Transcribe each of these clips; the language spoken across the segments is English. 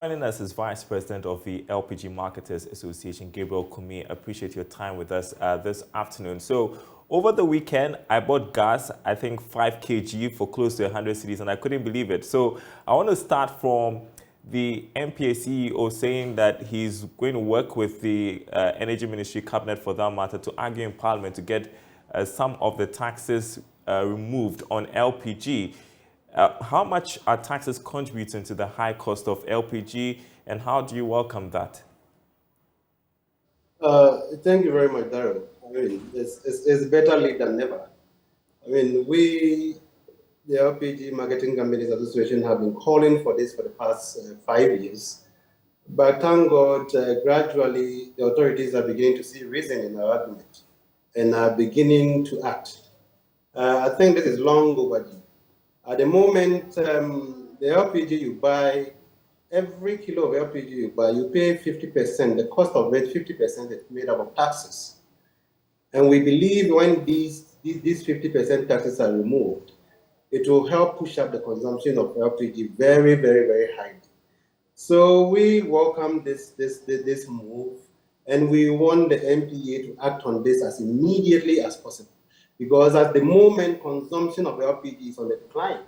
Joining us is Vice President of the LPG Marketers Association, Gabriel Kumi. Appreciate your time with us this afternoon. So, over the weekend, I bought gas, I think 5 kg for close to 100 cedis, and I couldn't believe it. So, I want to start from the NPA CEO saying that he's going to work with the Energy Ministry Cabinet for that matter to argue in Parliament to get some of the taxes removed on LPG. How much are taxes contributing to the high cost of LPG, and how do you welcome that? Thank you very much, Darren. I mean, it's better late than never. I mean, the LPG Marketing Companies Association, have been calling for this for the past 5 years. But thank God, gradually the authorities are beginning to see reason in our argument and are beginning to act. I think this is long overdue. At the moment, the LPG you buy, every kilo of LPG you buy, you pay 50%. The cost of it, 50% is made up of taxes. And we believe when these 50% taxes are removed, it will help push up the consumption of LPG very, very, very high. So we welcome this move, and we want the NPA to act on this as immediately as possible. Because at the moment, consumption of LPG is on the decline.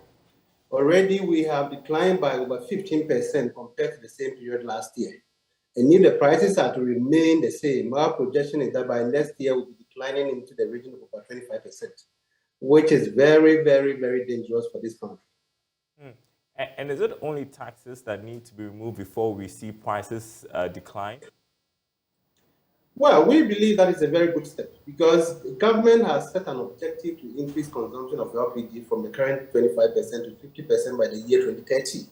Already we have declined by over 15% compared to the same period last year. And if the prices are to remain the same, our projection is that by next year we'll be declining into the region of about 25%, which is very, very, very dangerous for this country. And is it only taxes that need to be removed before we see prices decline? Well, we believe that is a very good step because the government has set an objective to increase consumption of LPG from the current 25% to 50% by the year 2030.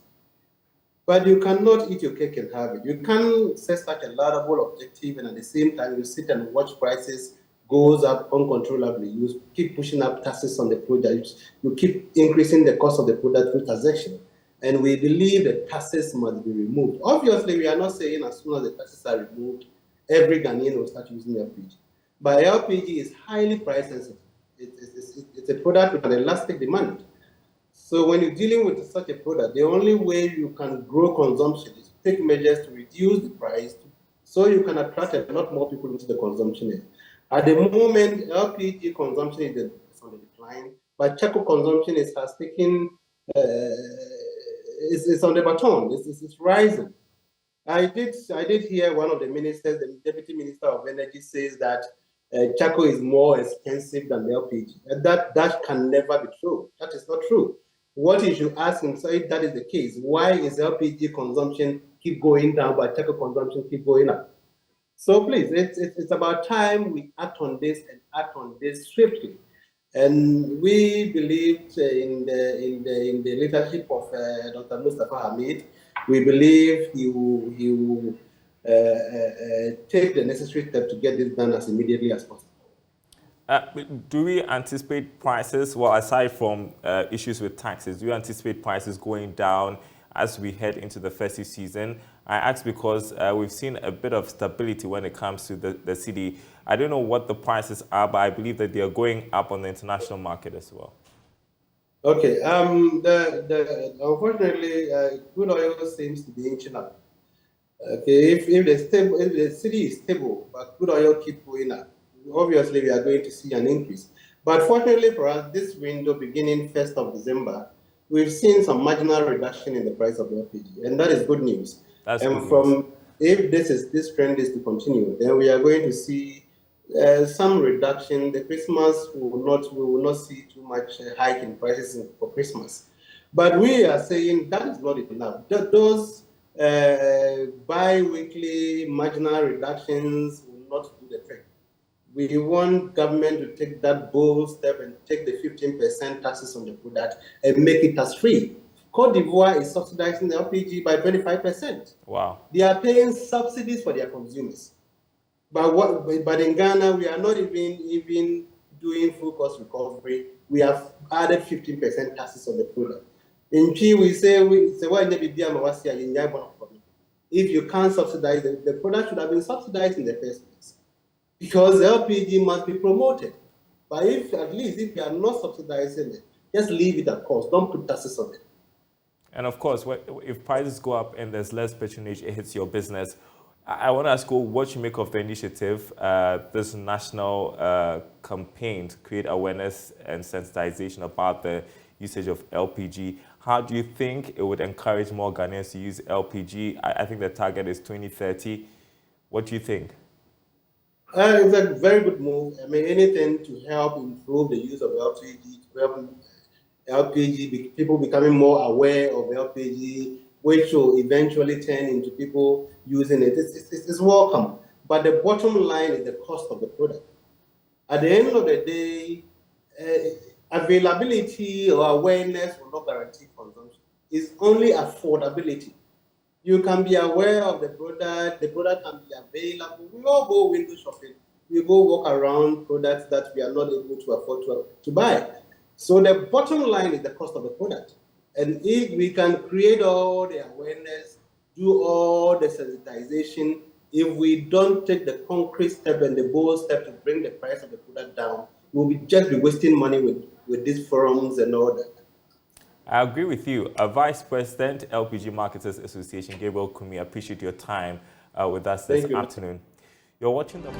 But you cannot eat your cake and have it. You can't set such a laudable objective and at the same time you sit and watch prices goes up uncontrollably. You keep pushing up taxes on the product. You keep increasing the cost of the product through taxation. And we believe that taxes must be removed. Obviously, we are not saying as soon as the taxes are removed, every Ghanaian will start using LPG. But LPG is highly price sensitive. It's a product with an elastic demand. So when you're dealing with such a product, the only way you can grow consumption is to take measures to reduce the price so you can attract a lot more people into the consumption. At the moment, LPG consumption is on the decline, but charcoal consumption has taken, it's on the baton, it's rising. I did hear one of the ministers, the Deputy Minister of Energy, says that charcoal is more expensive than the LPG. And that can never be true. That is not true. What you should ask him, so if that is the case, why is LPG consumption keep going down, but charcoal consumption keep going up? So please, it's about time we act on this and act on this swiftly. And we believe in the leadership of Dr. Mustafa Hamid. We believe he will take the necessary step to get this done as immediately as possible. Do we anticipate prices, well, aside from issues with taxes, do you anticipate prices going down as we head into the festive season? I ask because we've seen a bit of stability when it comes to the city. I don't know what the prices are, but I believe that they are going up on the international market as well. Okay. Unfortunately, crude oil seems to be inching up. Okay, if the city is stable, but crude oil keep going up, obviously we are going to see an increase. But fortunately for us, this window beginning 1st of December, we've seen some marginal reduction in the price of LPG, and that is good news. That's and good from news. If this trend is to continue, then we are going to see some reduction. The Christmas we will not see too much hike in prices for Christmas. But we are saying that is not enough. Those bi-weekly marginal reductions will not do the trick. We want government to take that bold step and take the 15% taxes on the product and make it tax-free. Cote d'Ivoire is subsidizing the LPG by 25%. Wow. They are paying subsidies for their consumers. But in Ghana, we are not even doing full cost recovery. We have added 15% taxes on the product. In P, we say, if you can't subsidize the product should have been subsidized in the first place. Because LPG must be promoted. But if you are not subsidizing it, just leave it at cost. Don't put taxes on it. And of course, if prices go up and there's less patronage, it hits your business. I want to ask you what you make of the initiative, this national campaign to create awareness and sensitization about the usage of LPG. How do you think it would encourage more Ghanaians to use LPG? I think the target is 2030. What do you think? It's a very good move. I mean, anything to help improve the use of LPG, to help LPG, people becoming more aware of LPG, which will eventually turn into people using it. It's welcome. But the bottom line is the cost of the product. At the end of the day, availability or awareness will not guarantee consumption. It's only affordability. You can be aware of the product can be available. We all go window shopping. We go walk around products that we are not able to afford to buy. So the bottom line is the cost of the product. And if we can create all the awareness, do all the sensitization, if we don't take the concrete step and the bold step to bring the price of the product down, we'll just be wasting money with these forums and all that. I agree with you. Vice President, LPG Marketers Association, Gabriel Kumi, I appreciate your time with us this afternoon. You're watching the...